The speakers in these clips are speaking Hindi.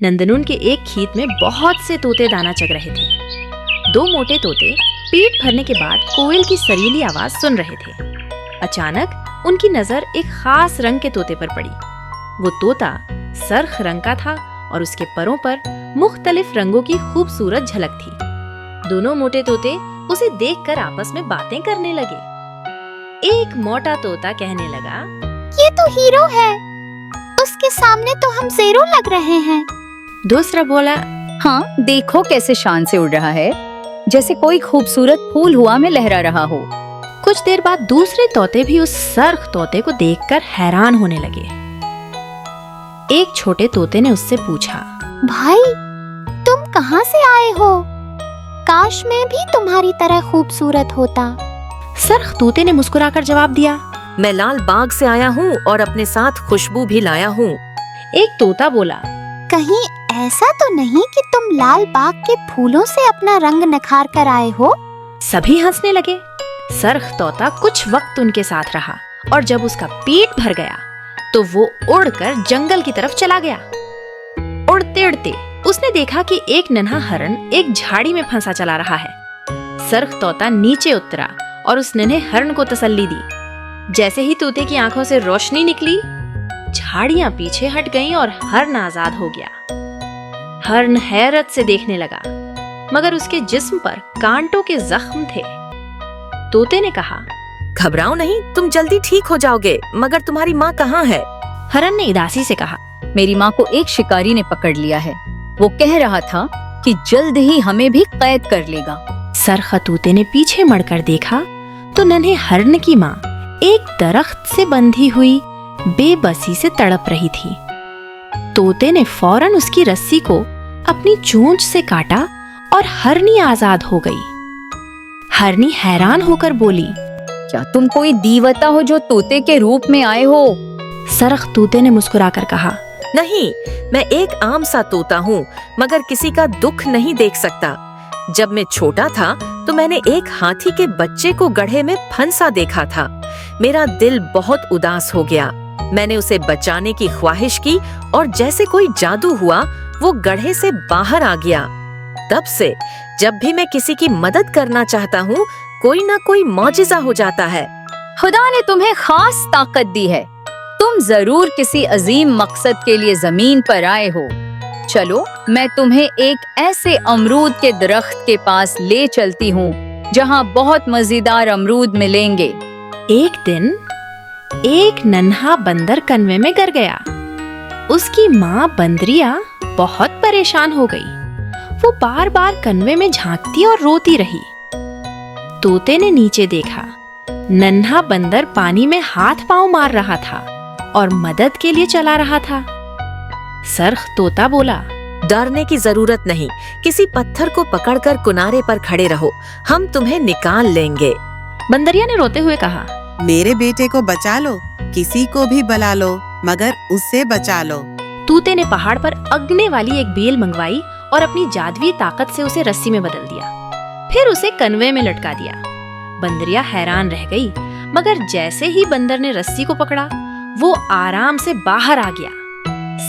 नंदनून के एक खेत में बहुत से तोते दाना चग रहे थे। दो मोटे तोते पेट भरने के बाद कोयल की सरीली आवाज सुन रहे थे। अचानक उनकी नजर एक खास रंग के तोते पर पड़ी। वो तोता सरख रंग का था और उसके परों पर मुख्तलिफ रंगों की खूबसूरत झलक थी। दोनों मोटे तोते उसे देखकर आपस में बातें करने लगे। एक मोटा तोता कहने लगा, ये तो हीरो है, उसके सामने तो हम ज़ेरो लग रहे हैं। दूसरा बोला, हाँ, देखो कैसे शान से उड़ रहा है, जैसे कोई खूबसूरत फूल हुआ में लहरा रहा हो। कुछ देर बाद दूसरे तोते भी उस सरख तोते को देखकर हैरान होने लगे। एक छोटे तोते ने उससे पूछा, भाई, तुम कहाँ से आए हो? काश मैं भी तुम्हारी तरह खूबसूरत होता। सरख तोते ने मुस्कुराकर जवाब दिया, मैं लाल बाग से आया हूँ और अपने साथ खुशबू भी लाया हूँ। एक तोता बोला, कहीं ऐसा तो नहीं कि तुम लाल बाग के फूलों से अपना रंग निखार कर आए हो? सभी हंसने लगे। सरख तोता कुछ वक्त उनके साथ रहा और जब उसका पेट भर गया तो वो उड़कर जंगल की तरफ चला गया। उड़ते उड़ते उसने देखा कि एक नन्हा हरण एक झाड़ी में फंसा चला रहा है। सरख तोता नीचे उतरा और उस नन्हे हरण को तसल्ली दी। जैसे ही तोते की आंखों से रोशनी निकली, झाड़ियां पीछे हट गईं और हरण आजाद हो गया। हरण हैरत से देखने लगा, मगर उसके जिस्म पर कांटों के जख्म थे। तोते ने कहा, घबराओ नहीं, तुम जल्दी ठीक हो जाओगे, मगर तुम्हारी माँ कहाँ है? हरण ने उदासी से कहा, मेरी माँ को एक शिकारी ने पकड़ लिया है। वो कह रहा था कि जल्द ही हमें भी कैद कर लेगा। सरख तोते ने पीछे मुड़कर देखा तो नन्हे हरण की माँ एक दरख्त से बंधी हुई बेबसी से तड़प रही थी। तोते ने फौरन उसकी रस्सी को अपनी चोंच से काटा और हरनी आजाद हो गई। हरनी हैरान होकर बोली, क्या तुम कोई दीवता हो जो तोते के रूप में आए हो? सरख तोते ने मुस्कुराकर कहा, नहीं, मैं एक आम सा तोता हूँ, मगर किसी का दुख नहीं देख सकता। जब मैं छोटा था तो मैंने एक हाथी के बच्चे को गड्ढे में फंसा देखा था। मेरा दिल बहुत उदास हो गया। मैंने उसे बचाने की ख्वाहिश की और जैसे कोई जादू हुआ, वो गड्ढे से बाहर आ गया। तब से जब भी मैं किसी की मदद करना चाहता हूँ, कोई ना कोई मौजिज़ा हो जाता है। खुदा ने तुम्हें खास ताकत दी है। तुम जरूर किसी अजीम मकसद के लिए जमीन पर आए हो। चलो, मैं तुम्हें एक ऐसे अमरूद के दरख्त के पास ले चलती हूँ जहाँ बहुत मजेदार अमरूद मिलेंगे। एक दिन एक नन्हा बंदर कन्वे में गिर गया। उसकी माँ बंदरिया बहुत परेशान हो गई। वो बार बार कन्वे में झांकती और रोती रही। तोते ने नीचे देखा, नन्हा बंदर पानी में हाथ पांव मार रहा था और मदद के लिए चला रहा था। सरख तोता बोला, डरने की जरूरत नहीं, किसी पत्थर को पकड़कर किनारे पर खड़े रहो, हम तुम्हें निकाल लेंगे। बंदरिया ने रोते हुए कहा, मेरे बेटे को बचा लो, किसी को भी बुला लो, मगर उससे बचा लो। तोते ने पहाड़ पर अगने वाली एक बेल मंगवाई और अपनी जादुई ताकत से उसे रस्सी में बदल दिया। फिर उसे कन्वे में लटका दिया। बंदरिया हैरान रह गई, मगर जैसे ही बंदर ने रस्सी को पकड़ा, वो आराम से बाहर आ गया।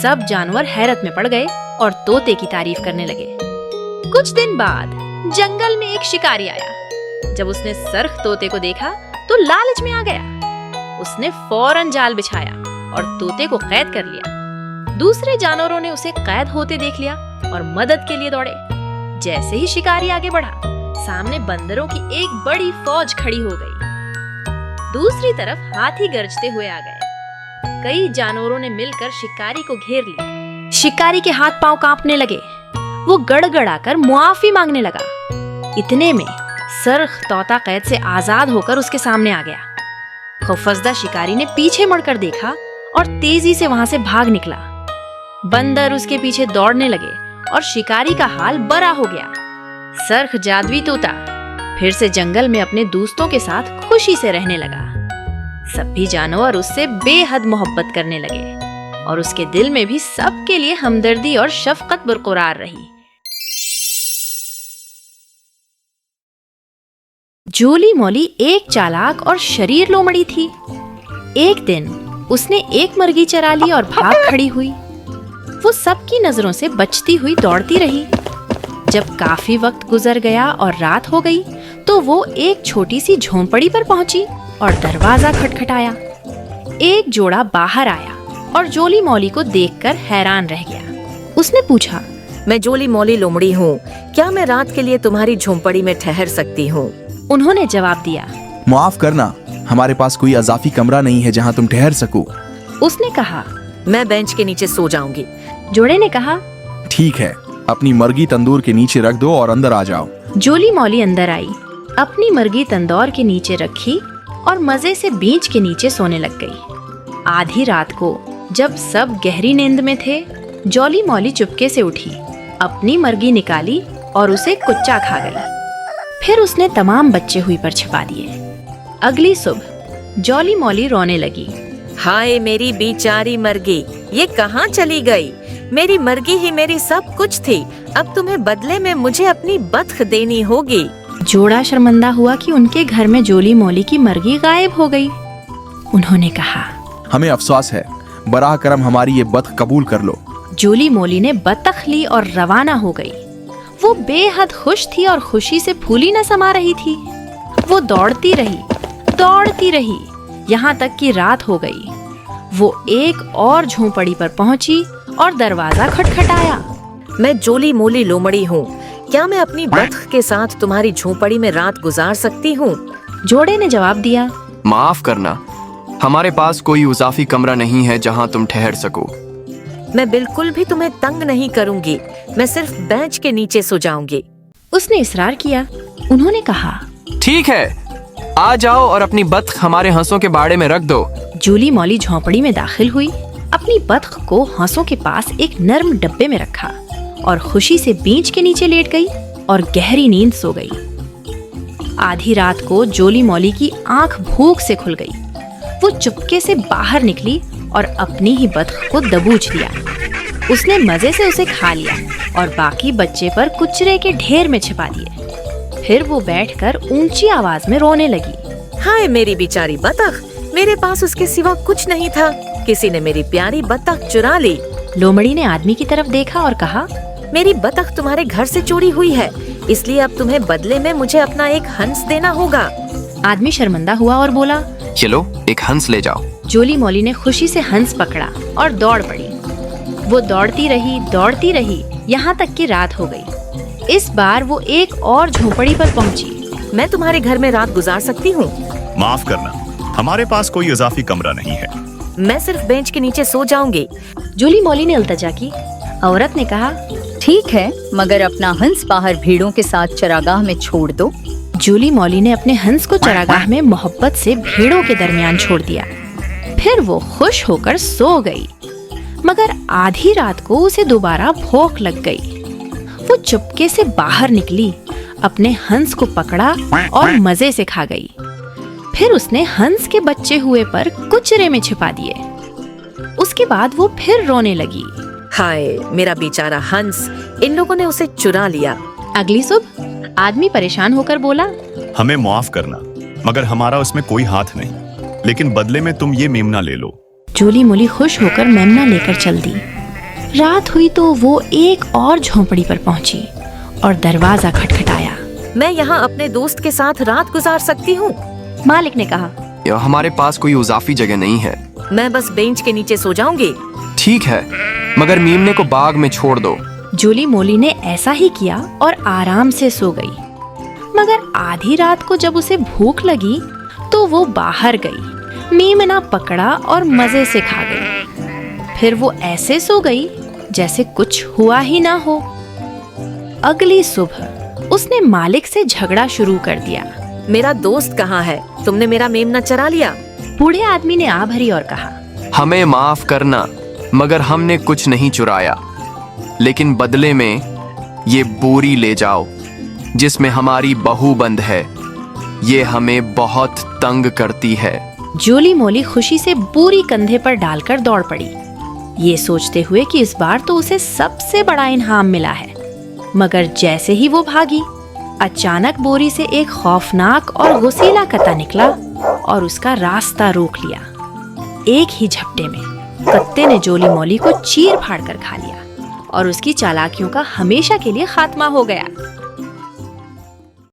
सब जानवर हैरत में पड़ गए और तोते की तारीफ करने लगे। कुछ दिन बाद जंगल में एक शिकारी आया। जब उसने सरख तोते को देखा तो लालच में आ गया। उसने फौरन जाल बिछाया और तोते को कैद कर लिया। दूसरे जानवरों ने उसे कैद होते देख लिया और मदद के लिए दौड़े। जैसे ही शिकारी आगे बढ़ा, सामने बंदरों की एक बड़ी फौज खड़ी हो गई। दूसरी तरफ हाथी गरजते हुए आ गए। कई जानवरों ने मिलकर शिकारी को घेर लिया। शिकारी के हाथ पांव कांपने लगे। वो गड़गड़ाकर मुआफी मांगने लगा। इतने में सरख तोता कैद से आजाद होकर उसके सामने आ गया। खौफजदा शिकारी ने पीछे मुड़कर देखा और तेजी से वहां से भाग निकला। बंदर उसके पीछे दौड़ने लगे और शिकारी का हाल बड़ा हो गया। सरख जादुई तोता फिर से जंगल में अपने दोस्तों के साथ खुशी से रहने लगा। सभी जानवर उससे बेहद मोहब्बत करने लगे और उसके दिल में भी सबके लिए हमदर्दी और शफकत बरकरार रही। जोली मोली एक चालाक और शरीर लोमड़ी थी। एक दिन उसने एक मुर्गी चरा ली और भाग खड़ी हुई। वो सबकी नजरों से बचती हुई दौड़ती रही। जब काफी वक्त गुजर गया और रात हो गई तो वो एक छोटी सी झोंपड़ी पर पहुंची और दरवाजा खटखटाया। एक जोड़ा बाहर आया और जोली मौली को देखकर हैरान रह गया। उसने पूछा, मैं जोली मौली लोमड़ी हूँ, क्या मैं रात के लिए तुम्हारी झोंपड़ी में ठहर सकती हूँ? उन्होंने जवाब दिया। माफ करना, हमारे पास कोई अजाफी कमरा नहीं है जहाँ तुम ठहर सको। उसने कहा। मैं बेंच के नीचे सो जाऊंगी। जोड़े ने कहा। ठीक है, अपनी मर्गी तंदूर के नीचे रख दो और अंदर आ जाओ। जोली मौली अंदर आई, अपनी मर्गी तंदौर के नीचे रखी और मजे से बीच के नीचे सोने लग गई। आधी रात को जब सब गहरी नींद में थे, जोली मौली चुपके से उठी, अपनी मर्गी निकाली और उसे कुच्चा खा गई। फिर उसने तमाम बच्चे हुई पर छिपा दिए। अगली सुबह जोली मौली रोने लगी। हाय मेरी बेचारी मर्गी, ये कहाँ चली गई? मेरी मर्गी ही मेरी सब कुछ थी, अब तुम्हें बदले में मुझे अपनी बतख देनी होगी। जोड़ा शर्मिंदा हुआ कि उनके घर में जोली मौली की मर्गी गायब हो गई। उन्होंने कहा, हमें अफसोस है, बराह करम हमारी ये बतख कबूल कर लो। जोली मौली ने बतख ली और रवाना हो गई। वो बेहद खुश थी और खुशी से फूली न समा रही थी। वो दौड़ती रही यहाँ तक कि रात हो गई। वो एक और झोंपड़ी पर पहुंची और दरवाजा खटखटाया। मैं जोली मोली लोमड़ी हूँ, क्या मैं अपनी बतख के साथ तुम्हारी झोंपड़ी में रात गुजार सकती हूँ? जोड़े ने जवाब दिया। माफ करना, हमारे पास कोई इजाफी कमरा नहीं है जहाँ तुम ठहर सको। मैं बिल्कुल भी तुम्हें तंग नहीं करूँगी, मैं सिर्फ बेंच के नीचे सो जाऊंगी। उसने इसरार किया। उन्होंने कहा, ठीक है, आ जाओ और अपनी बतख हमारे हंसों के बाड़े में रख दो। जोली मौली झोंपड़ी में दाखिल हुई, अपनी बतख को हंसों के पास एक नर्म डब्बे में रखा और खुशी से बीच के नीचे लेट गई और गहरी नींद सो गई। आधी रात को जोली मौली की आंख भूख से खुल गई। वो चुपके से बाहर निकली और अपनी ही बतख को दबोच लिया। उसने मजे से उसे खा लिया और बाकी बच्चे पर कुचरे के ढेर में छिपा दिए। फिर वो बैठकर ऊंची आवाज में रोने लगी। हाय मेरी बेचारी बतख, मेरे पास उसके सिवा कुछ नहीं था, किसी ने मेरी प्यारी बतख चुरा ली। लोमड़ी ने आदमी की तरफ देखा और कहा, मेरी बतख तुम्हारे घर से चोरी हुई है, इसलिए अब तुम्हें बदले में मुझे अपना एक हंस देना होगा। आदमी शर्मिंदा हुआ और बोला, चलो एक हंस ले जाओ। जोली मौली ने खुशी से हंस पकड़ा और दौड़ पड़ी। वो दौड़ती रही यहाँ तक कि रात हो गई। इस बार वो एक और झोंपड़ी पर पहुंची। मैं तुम्हारे घर में रात गुजार सकती हूँ? माफ करना, हमारे पास कोई इजाफी कमरा नहीं है। मैं सिर्फ बेंच के नीचे सो जाऊंगी। जोली मौली ने इल्तजा की। औरत ने कहा, ठीक है, मगर अपना हंस बाहर भीड़ों के साथ चरागाह में छोड़ दो। जोली मौली ने अपने हंस को चरागाह में मोहब्बत से भीड़ों के दरमियान छोड़ दिया। फिर वो खुश होकर सो गई। मगर आधी रात को उसे दोबारा भूख लग गई। वो चुपके से बाहर निकली, अपने हंस को पकड़ा और मजे से खा गई। फिर उसने हंस के बच्चे हुए पर कुचरे में छिपा दिए। उसके बाद वो फिर रोने लगी। हाय मेरा बेचारा हंस, इन लोगों ने उसे चुरा लिया। अगली सुबह आदमी परेशान होकर बोला, हमें माफ करना, मगर हमारा उसमें कोई हाथ नहीं, लेकिन बदले में तुम ये मेमना ले लो। जोली मोली खुश होकर मेमना लेकर चल दी। रात हुई तो वो एक और झोंपड़ी पर पहुंची और दरवाजा खटखटाया। मैं यहाँ अपने दोस्त के साथ रात गुजार सकती हूँ? मालिक ने कहा, हमारे पास कोई इजाफी जगह नहीं है। मैं बस बेंच के नीचे सो जाऊंगी। ठीक है, मगर मेमने को बाग में छोड़ दो। जोली मोली ने ऐसा ही किया और आराम से सो गई। मगर आधी रात को जब उसे भूख लगी तो वो बाहर गई, मेमना पकड़ा और मजे से खा गई। फिर वो ऐसे सो गई जैसे कुछ हुआ ही ना हो। अगली सुबह उसने मालिक से झगड़ा शुरू कर दिया। मेरा दोस्त कहाँ है? तुमने मेरा मेमना चरा लिया। बूढ़े आदमी ने आ भरी और कहा, हमें माफ करना, मगर हमने कुछ नहीं चुराया, लेकिन बदले में ये बोरी ले जाओ जिसमें हमारी बहू बंद है। ये हमें बहुत तंग करती है। जोली मोली खुशी से बोरी कंधे पर डालकर दौड़ पड़ी, ये सोचते हुए कि इस बार तो उसे सबसे बड़ा इनाम मिला है। मगर जैसे ही वो भागी, अचानक बोरी से एक खौफनाक और गुस्सीला कत्ता निकला और उसका रास्ता रोक लिया। एक ही झपटे में कत्ते ने जोली मोली को चीर फाड़ कर खा लिया। और उसकी चालाकियों का हमेशा के लिए खात्मा हो गया।